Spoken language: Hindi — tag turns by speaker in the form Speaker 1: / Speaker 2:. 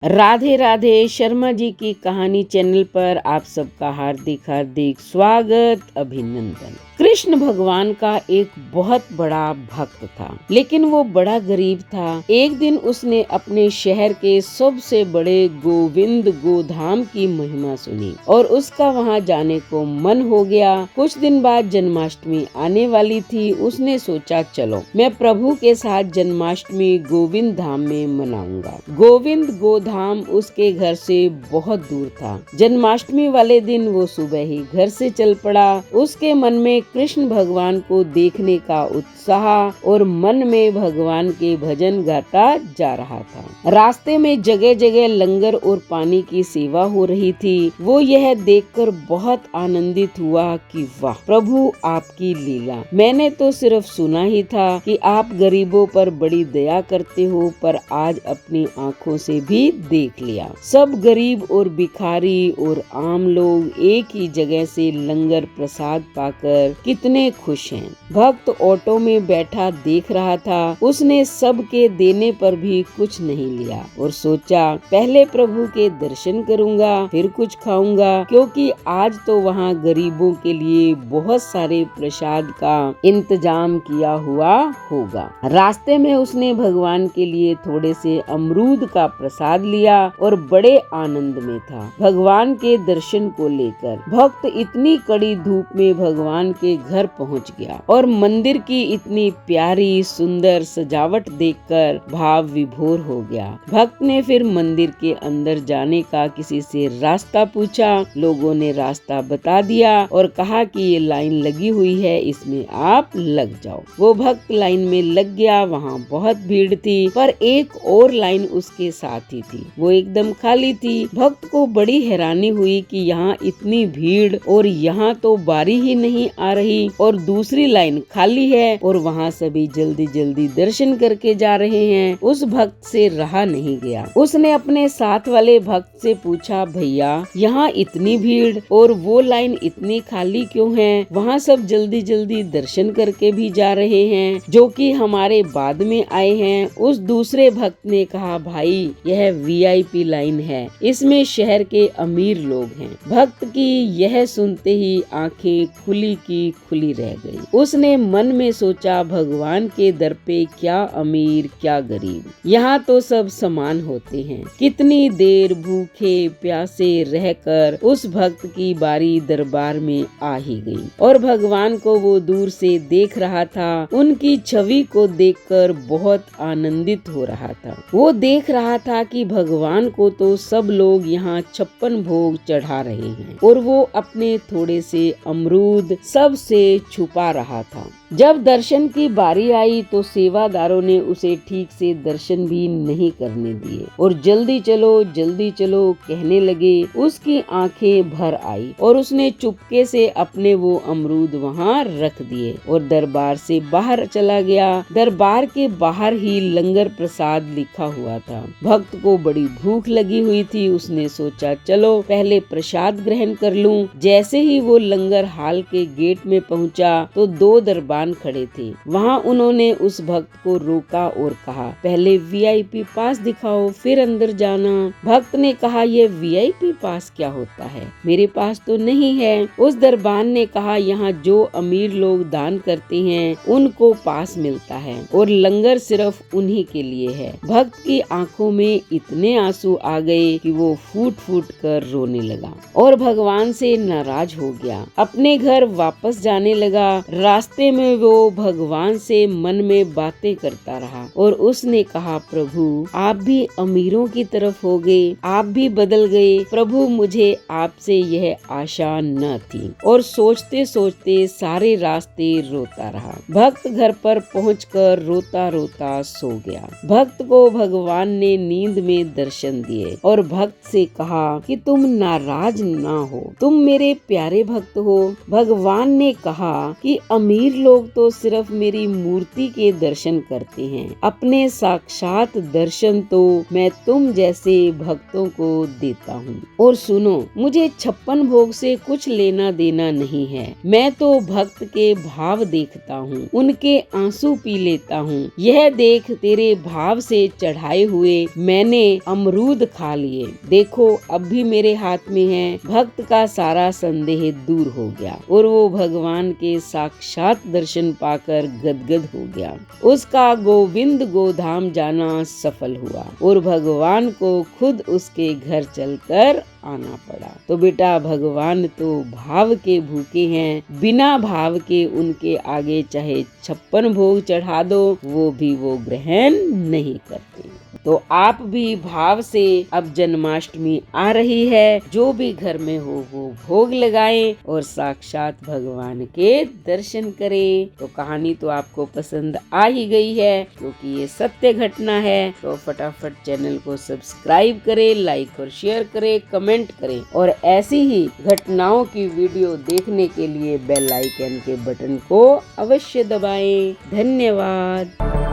Speaker 1: राधे राधे। शर्मा जी की कहानी चैनल पर आप सबका हार्दिक हार्दिक स्वागत, अभिनंदन। कृष्ण भगवान का एक बहुत बड़ा भक्त था, लेकिन वो बड़ा गरीब था। एक दिन उसने अपने शहर के सबसे बड़े गोविंद गोधाम की महिमा सुनी और उसका वहां जाने को मन हो गया। कुछ दिन बाद जन्माष्टमी आने वाली थी। उसने सोचा, चलो मैं प्रभु के साथ जन्माष्टमी गोविंद धाम में मनाऊंगा। गोविंद गोधाम उसके घर से बहुत दूर था। जन्माष्टमी वाले दिन वो सुबह ही घर से चल पड़ा। उसके मन में कृष्ण भगवान को देखने का उत्साह और मन में भगवान के भजन गाता जा रहा था। रास्ते में जगह जगह लंगर और पानी की सेवा हो रही थी। वो यह देखकर बहुत आनंदित हुआ कि वाह प्रभु, आपकी लीला। मैंने तो सिर्फ सुना ही था कि आप गरीबों पर बड़ी दया करते हो, पर आज अपनी आंखों से भी देख लिया। सब गरीब और भिखारी और आम लोग एक ही जगह से लंगर प्रसाद पाकर कितने खुश हैं। भक्त ऑटो में बैठा देख रहा था। उसने सबके देने पर भी कुछ नहीं लिया और सोचा, पहले प्रभु के दर्शन करूंगा, फिर कुछ खाऊंगा, क्योंकि आज तो वहाँ गरीबों के लिए बहुत सारे प्रसाद का इंतजाम किया हुआ होगा। रास्ते में उसने भगवान के लिए थोड़े से अमरूद का प्रसाद लिया और बड़े आनंद में था भगवान के दर्शन को लेकर। भक्त इतनी कड़ी धूप में भगवान के घर पहुंच गया और मंदिर की इतनी प्यारी सुंदर सजावट देखकर भाव विभोर हो गया। भक्त ने फिर मंदिर के अंदर जाने का किसी से रास्ता पूछा। लोगों ने रास्ता बता दिया और कहा कि ये लाइन लगी हुई है, इसमें आप लग जाओ। वो भक्त लाइन में लग गया। वहाँ बहुत भीड़ थी, पर एक और लाइन उसके साथ ही थी, वो एकदम खाली थी। भक्त को बड़ी हैरानी हुई कि यहाँ इतनी भीड़ और यहाँ तो बारी ही नहीं आ रही और दूसरी लाइन खाली है और वहाँ सभी जल्दी जल्दी दर्शन करके जा रहे हैं। उस भक्त से रहा नहीं गया। उसने अपने साथ वाले भक्त से पूछा, भैया यहाँ इतनी भीड़ और वो लाइन इतनी खाली क्यों है? वहाँ सब जल्दी जल्दी दर्शन करके भी जा रहे हैं, जो कि हमारे बाद में आए हैं। उस दूसरे भक्त ने कहा, भाई यह वीआईपी लाइन है, इसमें शहर के अमीर लोग हैं। भक्त की यह सुनते ही आंखें खुली की खुली रह गई। उसने मन में सोचा, भगवान के दर पे क्या अमीर क्या गरीब, यहाँ तो सब समान होते हैं। कितनी देर भूखे प्यासे रहकर उस भक्त की बारी दरबार में आ ही गई और भगवान को वो दूर से देख रहा था। उनकी छवि को देखकर बहुत आनंदित हो रहा था। वो देख रहा था कि भगवान को तो सब लोग यहाँ 56 भोग चढ़ा रहे हैं और वो अपने थोड़े से अमरूद सबसे छुपा रहा था। जब दर्शन की बारी आई तो सेवादारों ने उसे ठीक से दर्शन भी नहीं करने दिए और जल्दी चलो कहने लगे। उसकी आंखें भर आई और उसने चुपके से अपने वो अमरूद वहाँ रख दिए और दरबार से बाहर चला गया। दरबार के बाहर ही लंगर प्रसाद लिखा हुआ था। भक्त को बड़ी भूख लगी हुई थी। उसने सोचा, चलो पहले प्रसाद ग्रहण कर लूं। जैसे ही वो लंगर हाल के गेट में पहुंचा तो दो दरबान खड़े थे। वहाँ उन्होंने उस भक्त को रोका और कहा, पहले वीआईपी पास दिखाओ, फिर अंदर जाना। भक्त ने कहा, यह वीआईपी पास क्या होता है? मेरे पास तो नहीं है। उस दरबान ने कहा, यहाँ जो अमीर लोग दान करते हैं उनको पास मिलता है और लंगर सिर्फ उन्हीं के लिए है। भक्त की आंखों में इतने आंसू आ गए कि वो फूट फूट कर रोने लगा और भगवान से नाराज हो गया। अपने घर वापस जाने लगा। रास्ते में वो भगवान से मन में बातें करता रहा और उसने कहा, प्रभु आप भी अमीरों की तरफ हो गए, आप भी बदल गए। प्रभु मुझे आपसे यह आशा न थी। और सोचते सोचते सारे रास्ते रोता रहा। भक्त घर पर पहुंचकर रोता रोता सो गया। भक्त को भगवान ने नींद में दर्शन दिए और भक्त से कहा कि तुम नाराज ना हो, तुम मेरे प्यारे भक्त हो। भगवान ने कहा कि अमीर लोग लोग तो सिर्फ मेरी मूर्ति के दर्शन करते हैं, अपने साक्षात दर्शन तो मैं तुम जैसे भक्तों को देता हूँ। और सुनो, मुझे 56 भोग से कुछ लेना देना नहीं है, मैं तो भक्त के भाव देखता हूँ, उनके आंसू पी लेता हूँ। यह देख, तेरे भाव से चढ़ाए हुए मैंने अमरूद खा लिए, देखो अब भी मेरे हाथ में है। भक्त का सारा संदेह दूर हो गया और वो भगवान के साक्षात दर्शन पाकर गदगद हो गया। उसका गोविंद गोधाम जाना सफल हुआ और भगवान को खुद उसके घर चलकर आना पड़ा। तो बेटा, भगवान तो भाव के भूखे हैं, बिना भाव के उनके आगे चाहे 56 भोग चढ़ा दो, वो भी वो ग्रहण नहीं करते। तो आप भी भाव से, अब जन्माष्टमी आ रही है, जो भी घर में हो वो भोग लगाएं और साक्षात भगवान के दर्शन करें। तो कहानी तो आपको पसंद आ ही गई है, क्योंकि ये सत्य घटना है। तो फटाफट चैनल को सब्सक्राइब करें, लाइक और शेयर करें, कमेंट करें और ऐसी ही घटनाओं की वीडियो देखने के लिए बेल आइकन के बटन को अवश्य दबाएं। धन्यवाद।